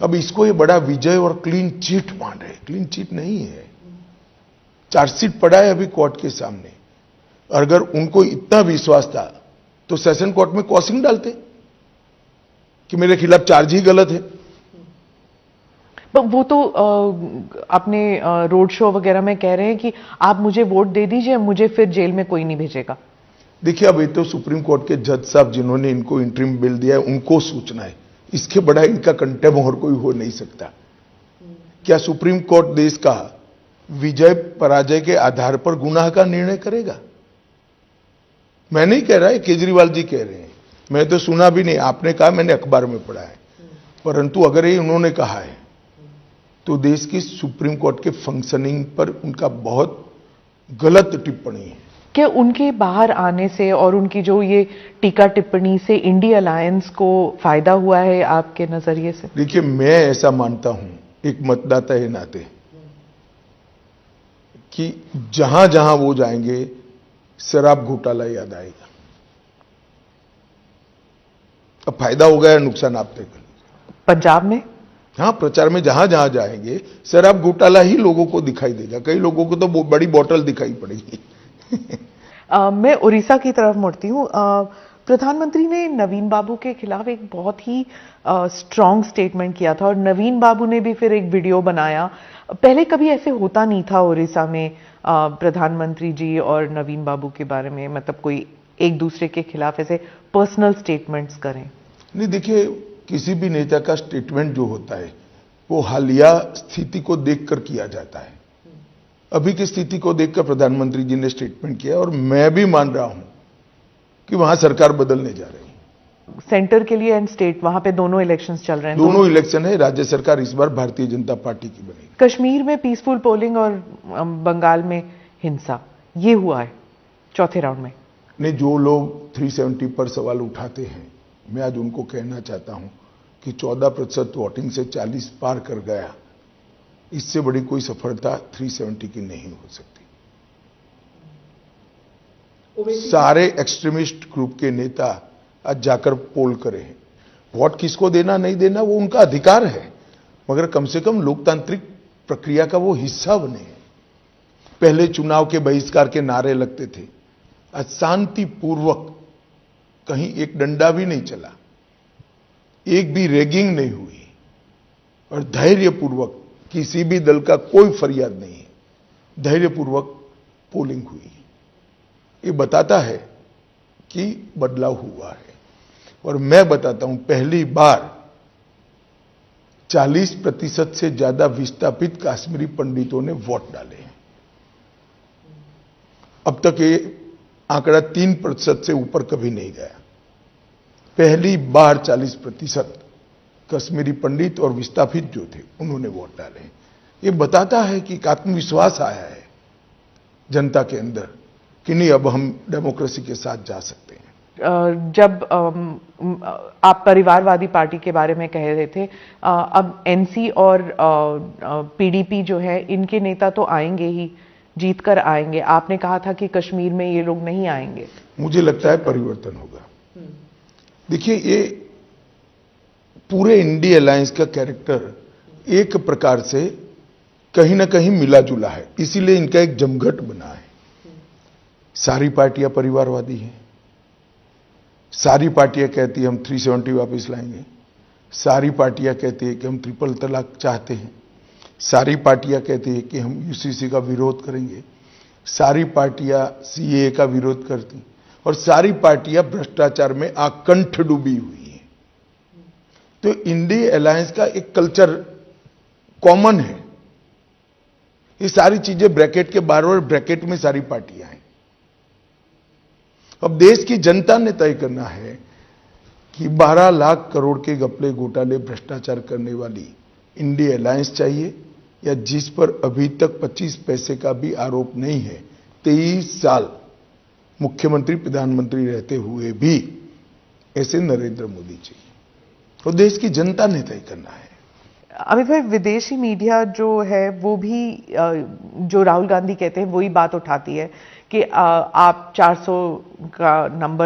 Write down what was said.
अब इसको ये बड़ा विजय और क्लीन चिट मान रहे। क्लीन चिट नहीं है, चार्जशीट पड़ा है अभी कोर्ट के सामने। अगर उनको इतना विश्वास था तो सेशन कोर्ट में कॉसिंग डालते कि मेरे खिलाफ चार्ज ही गलत है। वो तो अपने रोड शो वगैरह में कह रहे हैं कि आप मुझे वोट दे दीजिए, मुझे फिर जेल में कोई नहीं भेजेगा। देखिए, अब ये तो सुप्रीम कोर्ट के जज साहब जिन्होंने इनको इंटरिम बिल दिया है उनको सूचना है। इसके बड़ा इनका कंटेम और कोई हो नहीं सकता। क्या सुप्रीम कोर्ट देश का विजय पराजय के आधार पर गुनाह का निर्णय करेगा? मैं नहीं कह रहा है, केजरीवाल जी कह रहे हैं। मैं तो सुना भी नहीं, आपने कहा, मैंने अखबार में पढ़ा है। परंतु अगर ये उन्होंने कहा है तो देश की सुप्रीम कोर्ट के फंक्शनिंग पर उनका बहुत गलत टिप्पणी है। क्या उनके बाहर आने से और उनकी जो ये टीका टिप्पणी से इंडिया अलायंस को फायदा हुआ है आपके नजरिए से? देखिए, मैं ऐसा मानता हूं एक मतदाता के नाते कि जहां जहां वो जाएंगे शराब घोटाला याद आएगा। अब फायदा हो गया या नुकसान आप तय कर लीजिए। पंजाब में हाँ, प्रचार में जहां जहां जाएंगे शराब घोटाला ही लोगों को दिखाई देगा। कई लोगों को तो बड़ी बोतल दिखाई पड़ेगी। मैं उड़ीसा की तरफ मुड़ती हूँ। प्रधानमंत्री ने नवीन बाबू के खिलाफ एक बहुत ही स्ट्रांग स्टेटमेंट किया था और नवीन बाबू ने भी फिर एक वीडियो बनाया। पहले कभी ऐसे होता नहीं था उड़ीसा में प्रधानमंत्री जी और नवीन बाबू के बारे में, मतलब कोई एक दूसरे के खिलाफ ऐसे पर्सनल स्टेटमेंट्स करें। नहीं, देखिए, किसी भी नेता का स्टेटमेंट जो होता है वो हालिया स्थिति को देखकर किया जाता है। अभी की स्थिति को देखकर प्रधानमंत्री जी ने स्टेटमेंट किया और मैं भी मान रहा हूं कि वहां सरकार बदलने जा रही है। सेंटर के लिए एंड स्टेट, वहां पे दोनों इलेक्शंस चल रहे हैं। दोनों इलेक्शन है। राज्य सरकार इस बार भारतीय जनता पार्टी की बनेगी। कश्मीर में पीसफुल पोलिंग और बंगाल में हिंसा, ये हुआ है चौथे राउंड में। नहीं, जो लोग 370 पर सवाल उठाते हैं, मैं आज उनको कहना चाहता हूं कि 14% वोटिंग से 40 पार कर गया। इससे बड़ी कोई सफलता 370 की नहीं हो सकती। सारे एक्सट्रीमिस्ट ग्रुप के नेता आज जाकर पोल करें। वोट किसको देना नहीं देना वो उनका अधिकार है, मगर कम से कम लोकतांत्रिक प्रक्रिया का वो हिस्सा बने। पहले चुनाव के बहिष्कार के नारे लगते थे, आज शांतिपूर्वक कहीं एक डंडा भी नहीं चला, एक भी रैगिंग नहीं हुई और धैर्यपूर्वक किसी भी दल का कोई फरियाद नहीं है, धैर्यपूर्वक पोलिंग हुई। ये बताता है कि बदलाव हुआ है। और मैं बताता हूं, पहली बार 40% से ज्यादा विस्थापित कश्मीरी पंडितों ने वोट डाले हैं। अब तक ये आंकड़ा 3% से ऊपर कभी नहीं गया। पहली बार 40% कश्मीरी पंडित और विस्थापित जो थे उन्होंने वोट डाले। ये बताता है कि एक आत्मविश्वास आया है जनता के अंदर कि नहीं, अब हम डेमोक्रेसी के साथ जा सकते हैं। जब आप परिवारवादी पार्टी के बारे में कह रहे थे, अब एनसी और पीडीपी जो है, इनके नेता तो आएंगे ही, जीतकर आएंगे। आपने कहा था कि कश्मीर में ये लोग नहीं आएंगे। मुझे लगता है परिवर्तन होगा। देखिए, ये पूरे इंडिया अलायंस का कैरेक्टर एक प्रकार से कहीं ना कहीं मिला जुला है, इसीलिए इनका एक जमघट बना है। सारी पार्टियां परिवारवादी हैं, सारी पार्टियां कहती है हम 370 वापस लाएंगे, सारी पार्टियां कहती है कि हम ट्रिपल तलाक चाहते हैं, सारी पार्टियां कहती है कि हम यूसीसी का विरोध करेंगे, सारी पार्टियां सीएए का विरोध करती और सारी पार्टियां भ्रष्टाचार में आकंठ डूबी हुई हैं। तो इंडिया अलायंस का एक कल्चर कॉमन है। ये सारी चीजें ब्रैकेट के बाहर और ब्रैकेट में सारी पार्टियां हैं। अब देश की जनता ने तय करना है कि 12 लाख करोड़ के घपले घोटाले भ्रष्टाचार करने वाली इंडिया अलायंस चाहिए या जिस पर अभी तक 25 पैसे का भी आरोप नहीं है, 23 साल मुख्यमंत्री प्रधानमंत्री रहते हुए भी ऐसे नरेंद्र मोदी चाहिए। तो देश की जनता ने तय करना है। अमित भाई, विदेशी मीडिया जो है वो भी जो राहुल गांधी कहते हैं वही बात उठाती है कि आप 400 का नंबर